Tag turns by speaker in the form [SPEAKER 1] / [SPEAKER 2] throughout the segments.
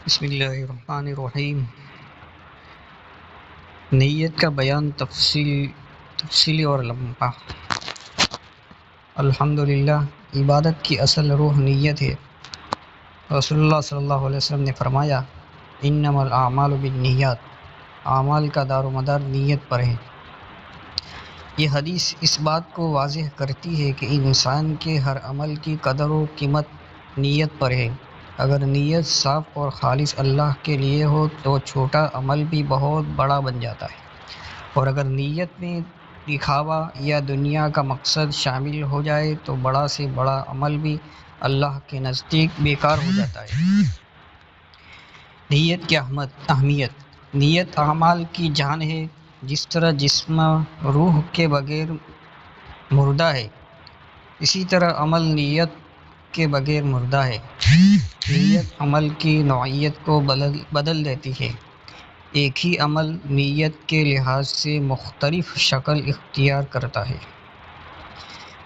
[SPEAKER 1] بسم اللہ الرحمن الرحیم۔ نیت کا بیان تفصیلی اور لمبا۔ الحمدللہ، عبادت کی اصل روح نیت ہے۔ رسول اللہ صلی اللہ علیہ وسلم نے فرمایا، انما الاعمال بالنیات، اعمال کا دار و مدار نیت پر ہے۔ یہ حدیث اس بات کو واضح کرتی ہے کہ انسان کے ہر عمل کی قدر و قیمت نیت پر ہے۔ اگر نیت صاف اور خالص اللہ کے لیے ہو تو چھوٹا عمل بھی بہت بڑا بن جاتا ہے، اور اگر نیت میں دکھاوا یا دنیا کا مقصد شامل ہو جائے تو بڑا سے بڑا عمل بھی اللہ کے نزدیک بیکار ہو جاتا ہے۔ نیت کی اہمیت۔ نیت اعمال کی جان ہے۔ جس طرح جسم روح کے بغیر مردہ ہے، اسی طرح عمل نیت کے بغیر مردہ ہے۔ نیت عمل کی نوعیت کو بدل دیتی ہے۔ ایک ہی عمل نیت کے لحاظ سے مختلف شکل اختیار کرتا ہے۔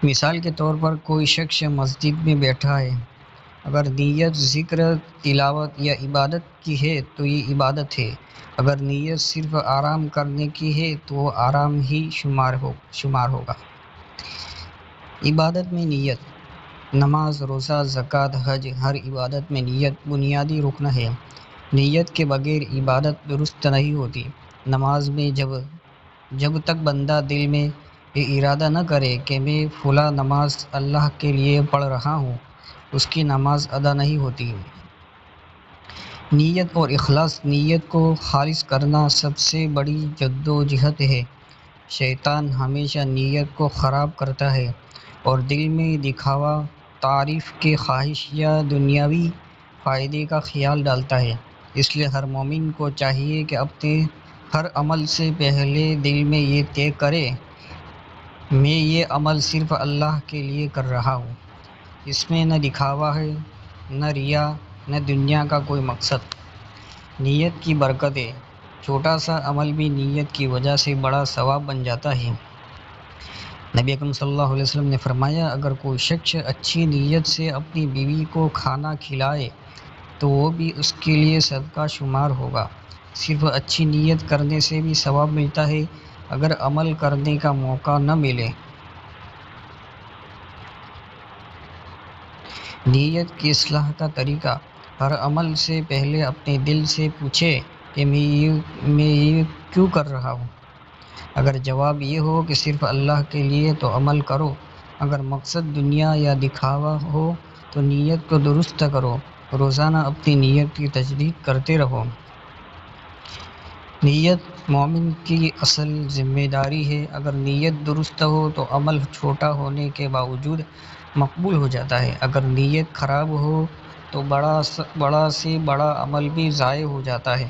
[SPEAKER 1] مثال کے طور پر کوئی شخص مسجد میں بیٹھا ہے، اگر نیت ذکر، تلاوت یا عبادت کی ہے تو یہ عبادت ہے۔ اگر نیت صرف آرام کرنے کی ہے تو وہ آرام ہی شمار ہوگا۔ عبادت میں نیت۔ نماز، روزہ، زکوٰۃ، حج، ہر عبادت میں نیت بنیادی رکن ہے۔ نیت کے بغیر عبادت درست نہیں ہوتی۔ نماز میں جب تک بندہ دل میں یہ ارادہ نہ کرے کہ میں فلاں نماز اللہ کے لیے پڑھ رہا ہوں، اس کی نماز ادا نہیں ہوتی۔ نیت اور اخلاص۔ نیت کو خالص کرنا سب سے بڑی جدوجہد ہے۔ شیطان ہمیشہ نیت کو خراب کرتا ہے اور دل میں دکھاوا، تعریف کی خواہش یا دنیاوی فائدے کا خیال ڈالتا ہے۔ اس لیے ہر مومن کو چاہیے کہ اپنے ہر عمل سے پہلے دل میں یہ طے کرے، میں یہ عمل صرف اللہ کے لیے کر رہا ہوں، اس میں نہ دکھاوا ہے، نہ ریا، نہ دنیا کا کوئی مقصد۔ نیت کی برکتیں۔ چھوٹا سا عمل بھی نیت کی وجہ سے بڑا ثواب بن جاتا ہے۔ نبی اکرم صلی اللہ علیہ وسلم نے فرمایا، اگر کوئی شخص اچھی نیت سے اپنی بیوی کو کھانا کھلائے تو وہ بھی اس کے لیے صدقہ شمار ہوگا۔ صرف اچھی نیت کرنے سے بھی ثواب ملتا ہے اگر عمل کرنے کا موقع نہ ملے۔ نیت کی اصلاح کا طریقہ۔ ہر عمل سے پہلے اپنے دل سے پوچھے کہ میں یہ کیوں کر رہا ہوں۔ اگر جواب یہ ہو کہ صرف اللہ کے لیے تو عمل کرو۔ اگر مقصد دنیا یا دکھاوا ہو تو نیت کو درست کرو۔ روزانہ اپنی نیت کی تجدید کرتے رہو۔ نیت مومن کی اصل ذمہ داری ہے۔ اگر نیت درست ہو تو عمل چھوٹا ہونے کے باوجود مقبول ہو جاتا ہے۔ اگر نیت خراب ہو تو بڑا سے بڑا عمل بھی ضائع ہو جاتا ہے۔